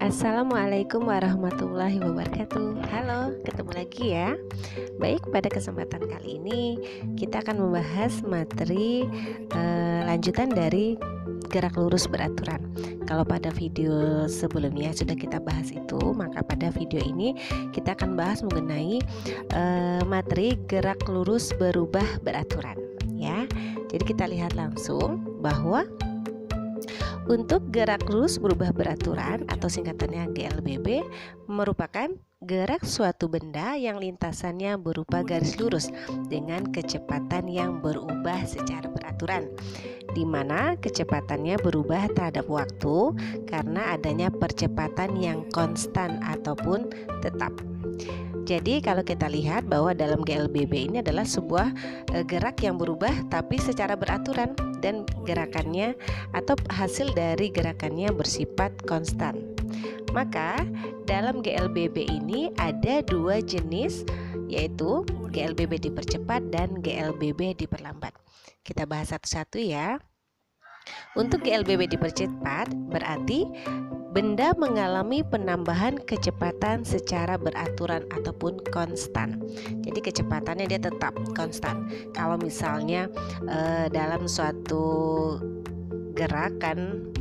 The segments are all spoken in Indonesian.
Assalamualaikum warahmatullahi wabarakatuh. Halo, ketemu lagi ya. Baik, pada kesempatan kali ini kita akan membahas materi lanjutan dari gerak lurus beraturan. Kalau pada video sebelumnya sudah kita bahas itu, maka pada video ini kita akan bahas mengenai materi gerak lurus berubah beraturan ya. Jadi kita lihat langsung bahwa untuk gerak lurus berubah beraturan atau singkatannya GLBB merupakan gerak suatu benda yang lintasannya berupa garis lurus dengan kecepatan yang berubah secara beraturan, di mana kecepatannya berubah terhadap waktu karena adanya percepatan yang konstan ataupun tetap. Jadi kalau kita lihat bahwa dalam GLBB ini adalah sebuah gerak yang berubah tapi secara beraturan, dan gerakannya atau hasil dari gerakannya bersifat konstan. Maka dalam GLBB ini ada dua jenis, yaitu GLBB dipercepat dan GLBB diperlambat. Kita bahas satu-satu ya. Untuk GLBB dipercepat berarti benda mengalami penambahan kecepatan secara beraturan ataupun konstan. Jadi kecepatannya dia tetap konstan. Kalau misalnya dalam suatu gerakan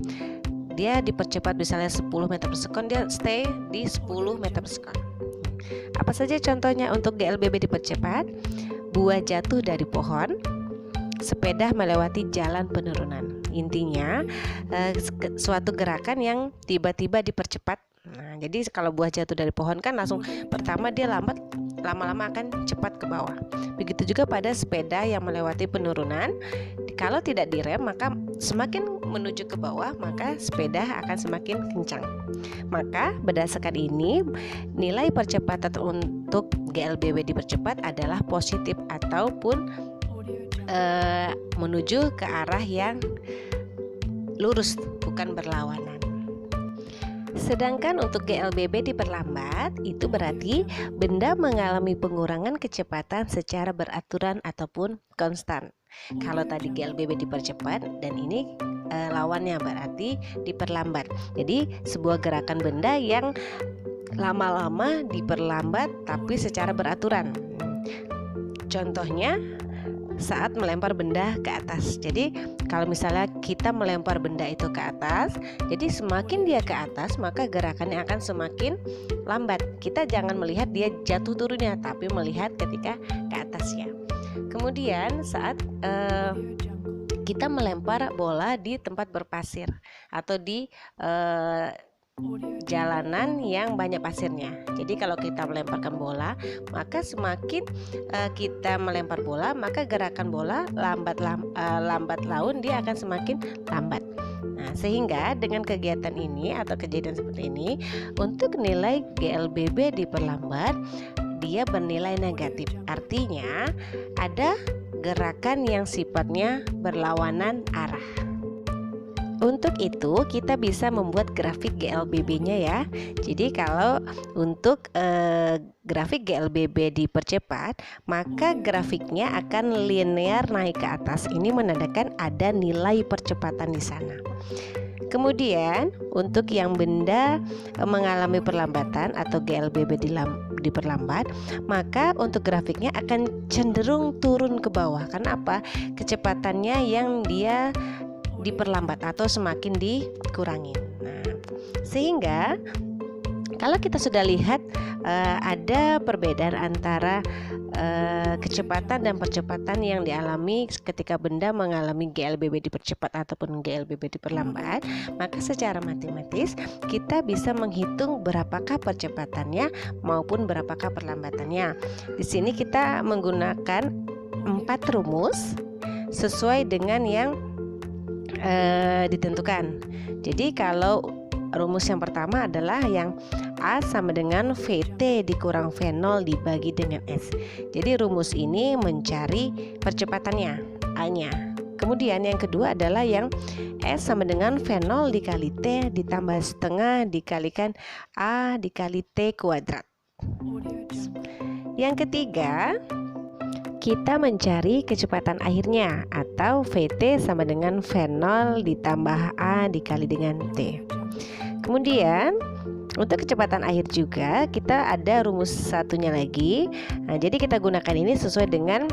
dia dipercepat misalnya 10 meter per sekon, dia stay di 10 meter per sekon. Apa saja contohnya untuk GLBB dipercepat? Buah jatuh dari pohon, sepeda melewati jalan penurunan. Intinya suatu gerakan yang tiba-tiba dipercepat. Nah, jadi kalau buah jatuh dari pohon kan langsung pertama dia lambat, lama-lama akan cepat ke bawah. Begitu juga pada sepeda yang melewati penurunan. Kalau tidak direm maka semakin menuju ke bawah, maka sepeda akan semakin kencang. Maka berdasarkan ini nilai percepatan untuk GLBB dipercepat adalah positif ataupun menuju ke arah yang lurus, bukan berlawanan. Sedangkan untuk GLBB diperlambat itu berarti benda mengalami pengurangan kecepatan secara beraturan ataupun konstan. Kalau tadi GLBB dipercepat dan ini lawannya berarti diperlambat. Jadi sebuah gerakan benda yang lama-lama diperlambat tapi secara beraturan. Contohnya saat melempar benda ke atas. Jadi kalau misalnya kita melempar benda itu ke atas, jadi semakin dia ke atas maka gerakannya akan semakin lambat. Kita jangan melihat dia jatuh turunnya, tapi melihat ketika ke atasnya. Kemudian saat kita melempar bola di tempat berpasir atau di jalanan yang banyak pasirnya. Jadi kalau kita melemparkan bola, maka semakin kita melempar bola, maka gerakan bola lambat laun dia akan semakin lambat. Nah, sehingga dengan kegiatan ini atau kejadian seperti ini, untuk nilai GLBB diperlambat dia bernilai negatif. Artinya ada gerakan yang sifatnya berlawanan arah. Untuk itu kita bisa membuat grafik GLBB-nya ya. Jadi kalau untuk grafik GLBB dipercepat, maka grafiknya akan linear naik ke atas. Ini menandakan ada nilai percepatan di sana. Kemudian untuk yang benda mengalami perlambatan atau GLBB diperlambat, maka untuk grafiknya akan cenderung turun ke bawah. Karena apa? Kecepatannya yang dia diperlambat atau semakin dikurangi. Nah, sehingga kalau kita sudah lihat ada perbedaan antara kecepatan dan percepatan yang dialami ketika benda mengalami GLBB dipercepat ataupun GLBB diperlambat, maka secara matematis kita bisa menghitung berapakah percepatannya maupun berapakah perlambatannya. Di sini kita menggunakan 4 rumus sesuai dengan yang ditentukan. Jadi kalau rumus yang pertama adalah yang A sama dengan VT dikurang V0 dibagi dengan S. Jadi rumus ini mencari percepatannya, A-nya. Kemudian yang kedua adalah yang S sama dengan V0 dikali T ditambah setengah dikalikan A dikali T kuadrat. Yang ketiga, kita mencari kecepatan akhirnya atau VT sama dengan V0 ditambah A dikali dengan T. Kemudian Untuk kecepatan akhir juga kita ada rumus satunya lagi. Nah, jadi kita gunakan ini sesuai dengan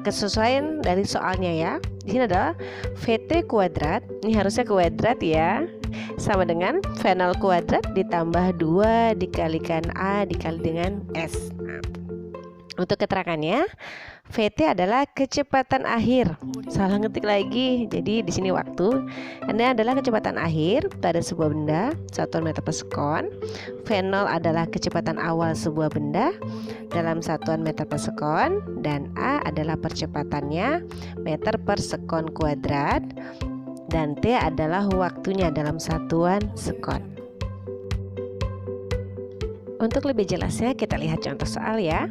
kesesuaian dari soalnya ya. Di sini adalah VT kuadrat, ini harusnya kuadrat ya, sama dengan V0 kuadrat ditambah 2 dikalikan A dikali dengan S. Nah, untuk keterangannya, VT adalah kecepatan akhir. Salah ngetik lagi. Jadi di sini waktu. Ini adalah kecepatan akhir pada sebuah benda, satuan meter per sekon. V0 adalah kecepatan awal sebuah benda dalam satuan meter per sekon, dan A adalah percepatannya meter per sekon kuadrat, dan T adalah waktunya dalam satuan sekon. Untuk lebih jelasnya kita lihat contoh soal ya.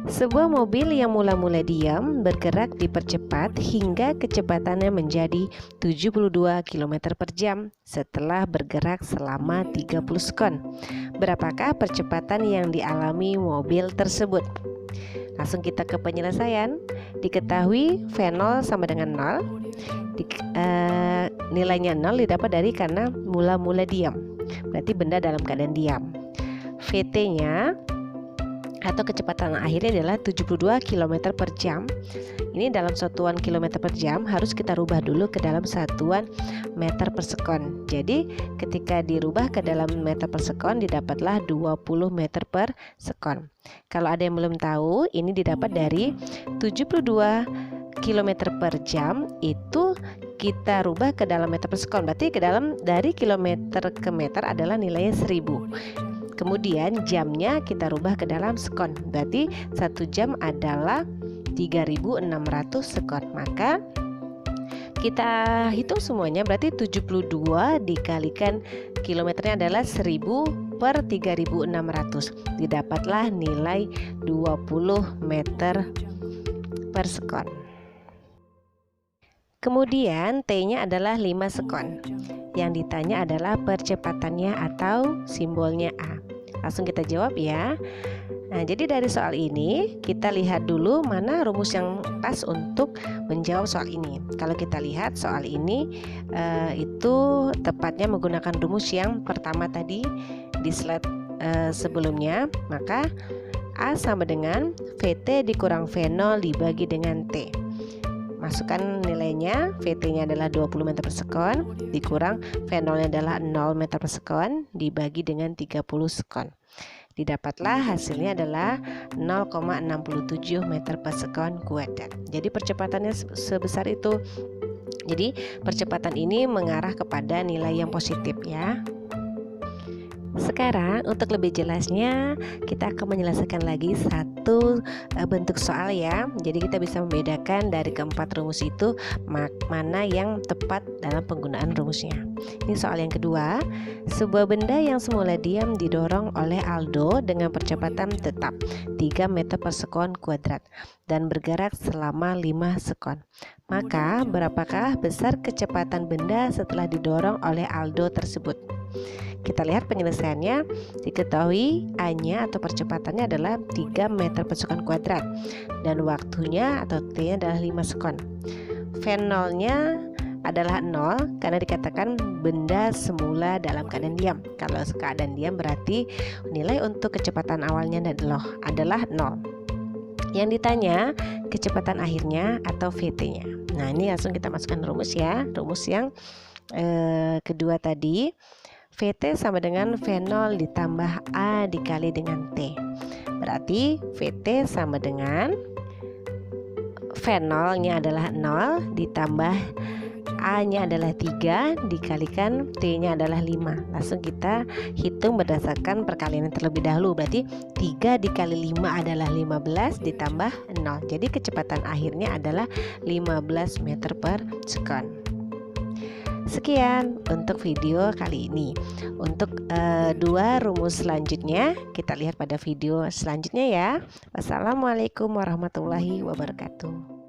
Sebuah mobil yang mula-mula diam bergerak dipercepat hingga kecepatannya menjadi 72 km per jam setelah bergerak selama 30 sekon. Berapakah percepatan yang dialami mobil tersebut? Langsung kita ke penyelesaian. Diketahui V0 sama dengan 0. Nilainya 0 didapat dari karena mula-mula diam. Berarti benda dalam keadaan diam. VT-nya atau kecepatan akhirnya adalah 72 km per jam. Ini dalam satuan kilometer per jam harus kita rubah dulu ke dalam satuan meter per sekon. Jadi ketika dirubah ke dalam meter per sekon didapatlah 20 meter per sekon. Kalau ada yang belum tahu, ini didapat dari 72 km per jam itu kita rubah ke dalam meter per sekon. Berarti ke dalam dari kilometer ke meter adalah nilainya 1000. Kemudian jamnya kita rubah ke dalam sekon. Berarti 1 jam adalah 3600 sekon. Maka kita hitung semuanya, berarti 72 dikalikan kilometernya adalah 1000 per 3600. Didapatlah nilai 20 meter per sekon. Kemudian T-nya adalah 5 sekon. Yang ditanya adalah percepatannya atau simbolnya A. Langsung kita jawab ya. Nah, jadi dari soal ini kita lihat dulu mana rumus yang pas untuk menjawab soal ini. Kalau kita lihat soal ini itu tepatnya menggunakan rumus yang pertama tadi di slide sebelumnya. Maka A sama dengan VT dikurang V0 dibagi dengan T. Masukkan nilainya, VT-nya adalah 20 meter per sekon, dikurang V0-nya adalah 0 meter per sekon, dibagi dengan 30 sekon. Didapatlah hasilnya adalah 0,67 meter per sekon kuadrat. Jadi percepatannya sebesar itu. Jadi percepatan ini mengarah kepada nilai yang positif ya. Sekarang untuk lebih jelasnya kita akan menyelesaikan lagi satu bentuk soal ya. Jadi kita bisa membedakan dari keempat rumus itu mana yang tepat dalam penggunaan rumusnya. Ini soal yang kedua. Sebuah benda yang semula diam didorong oleh Aldo dengan percepatan tetap 3 meter per sekon kuadrat dan bergerak selama 5 sekon. Maka berapakah besar kecepatan benda setelah didorong oleh Aldo tersebut? Kita lihat penyelesaiannya. Diketahui A-nya atau percepatannya adalah 3 meter per sekon kuadrat dan waktunya atau T-nya adalah 5 sekon. V0-nya adalah 0 karena dikatakan benda semula dalam keadaan diam. Kalau keadaan diam berarti nilai untuk kecepatan awalnya adalah 0. Yang ditanya kecepatan akhirnya atau VT-nya. Nah, ini langsung kita masukkan rumus ya. Rumus yang kedua tadi. VT sama dengan V0 ditambah A dikali dengan T. Berarti VT sama dengan V0-nya adalah 0 ditambah A-nya adalah 3 dikalikan T-nya adalah 5. Langsung kita hitung berdasarkan perkalian yang terlebih dahulu. Berarti 3 dikali 5 adalah 15 ditambah 0. Jadi kecepatan akhirnya adalah 15 meter per sekon. Sekian untuk video kali ini. Untuk dua rumus selanjutnya kita lihat pada video selanjutnya ya. Wassalamualaikum warahmatullahi wabarakatuh.